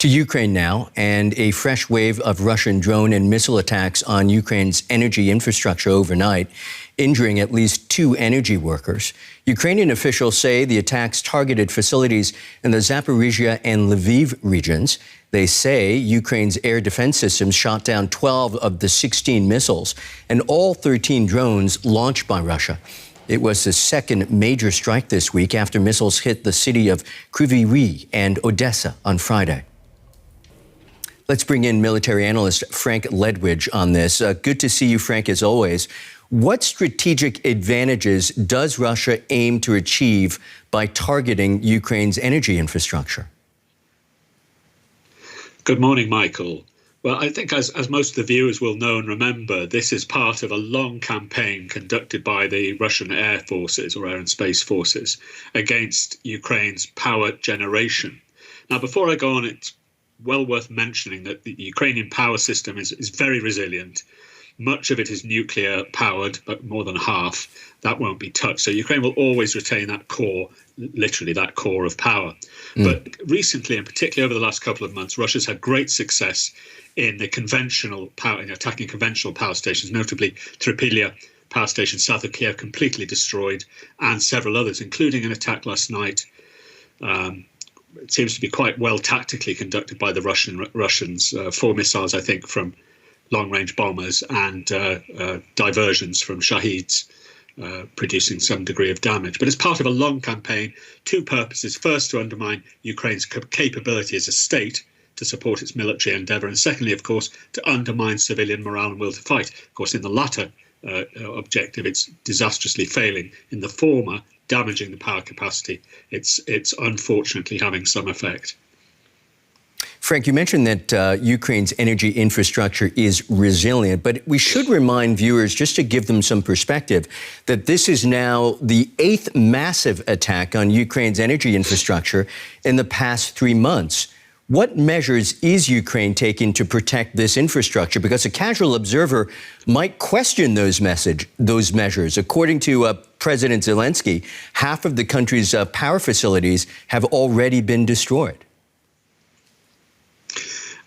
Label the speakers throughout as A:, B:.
A: To Ukraine now, and a fresh wave of Russian drone and missile attacks on Ukraine's energy infrastructure overnight, injuring at least 2 energy workers. Ukrainian officials say the attacks targeted facilities in the Zaporizhzhia and Lviv regions. They say Ukraine's air defense systems shot down 12 of the 16 missiles and all 13 drones launched by Russia. It was the second major strike this week after missiles hit the city of Kryvyi Rih and Odesa on Friday. Let's bring in military analyst Frank Ledwidge on this. Good to see you, Frank, as always. What strategic advantages does Russia aim to achieve by targeting Ukraine's energy infrastructure?
B: Good morning, Michael. Well, I think as most of the viewers will know and remember, this is part of a long campaign conducted by the Russian Air Forces or Air and Space Forces against Ukraine's power generation. Now, before I go on, it's well worth mentioning that the Ukrainian power system is very resilient. Much of it is nuclear powered, but more than half that won't be touched. So Ukraine will always retain that core, literally that core of power. But recently, and particularly over the last couple of months, Russia's had great success in the conventional power, in attacking conventional power stations, notably Trypillia power station south of Kiev, completely destroyed, and several others, including an attack last night. It seems to be quite well tactically conducted by the Russians. 4 missiles, I think, from long-range bombers and diversions from Shaheeds, producing some degree of damage. But it's part of a long campaign, 2 purposes. First, to undermine Ukraine's capability as a state to support its military endeavour. And secondly, of course, to undermine civilian morale and will to fight. Of course, in the latter objective, it's disastrously failing. In the former, damaging the power capacity, it's unfortunately having some effect.
A: Frank, you mentioned that Ukraine's energy infrastructure is resilient, but we should remind viewers, just to give them some perspective, that this is now the 8th massive attack on Ukraine's energy infrastructure in the past 3 months. What measures is Ukraine taking to protect this infrastructure? Because a casual observer might question those measures. According to President Zelensky, half of the country's power facilities have already been destroyed.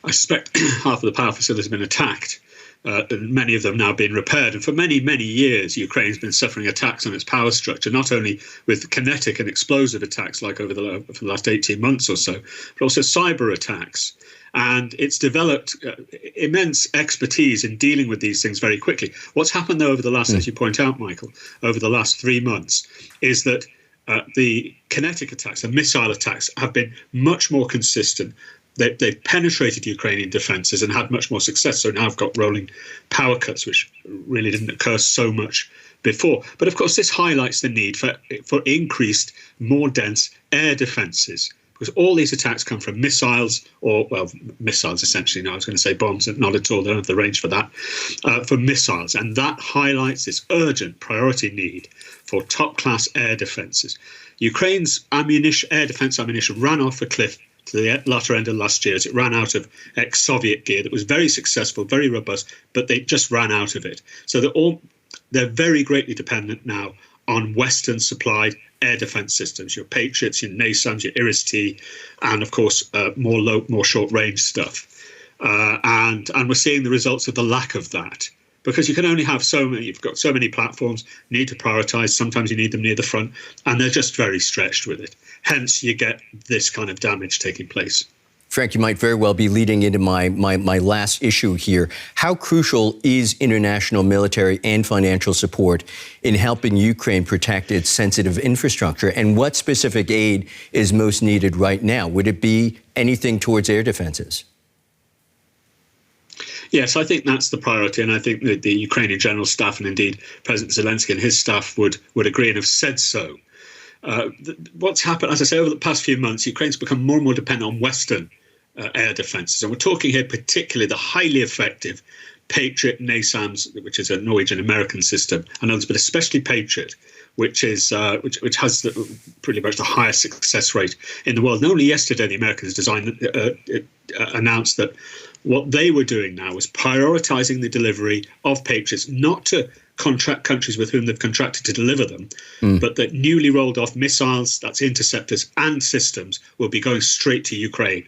B: I suspect half of the power facilities have been attacked, and many of them now being repaired. And for many, many years, Ukraine's been suffering attacks on its power structure, not only with kinetic and explosive attacks like for the last 18 months or so, but also cyber attacks. And it's developed immense expertise in dealing with these things very quickly. What's happened, though, over the last, as you point out, Michael, over the last 3 months, is that the kinetic attacks, the missile attacks, have been much more consistent. They've penetrated Ukrainian defences and had much more success. So now I've got rolling power cuts, which really didn't occur so much before. But of course, this highlights the need for increased, more dense air defences, because all these attacks come from missiles, or, well, missiles essentially. Now I was going to say bombs, not at all. They don't have the range for that, for missiles. And that highlights this urgent priority need for top-class air defences. Ukraine's air defence ammunition ran off a cliff to the latter end of last year as it ran out of ex-Soviet gear that was very successful, very robust, but they just ran out of it. So they're very greatly dependent now on Western-supplied air defence systems, your Patriots, your NASAMS, your Iris-T, and of course more short-range stuff. And we're seeing the results of the lack of that. Because you can only have so many, you've got so many platforms, you need to prioritise, sometimes you need them near the front, and they're just very stretched with it. Hence, you get this kind of damage taking place.
A: Frank, you might very well be leading into my last issue here. How crucial is international military and financial support in helping Ukraine protect its sensitive infrastructure? And what specific aid is most needed right now? Would it be anything towards air defenses?
B: Yes, I think that's the priority, and I think that the Ukrainian General Staff and indeed President Zelensky and his staff would agree and have said so. What's happened, as I say, over the past few months, Ukraine's become more and more dependent on Western air defences. And we're talking here particularly the highly effective Patriot NASAMS, which is a Norwegian-American system, and others, but especially Patriot, which has pretty much the highest success rate in the world. And only yesterday, the Americans announced that what they were doing now was prioritising the delivery of Patriots, not to contract countries with whom they've contracted to deliver them, but that newly rolled off missiles, that's interceptors and systems, will be going straight to Ukraine.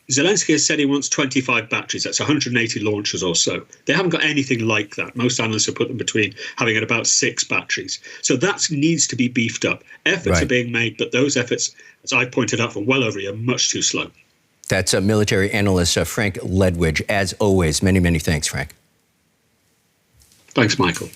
B: Zelensky has said he wants 25 batteries. That's 180 launchers or so. They haven't got anything like that. Most analysts have put them between having at about 6 batteries. So that needs to be beefed up. Efforts are being made, but those efforts, as I pointed out for well over a year, are much too slow.
A: That's a military analyst, Frank Ledwidge. As always, many, many thanks, Frank.
B: Thanks, Michael.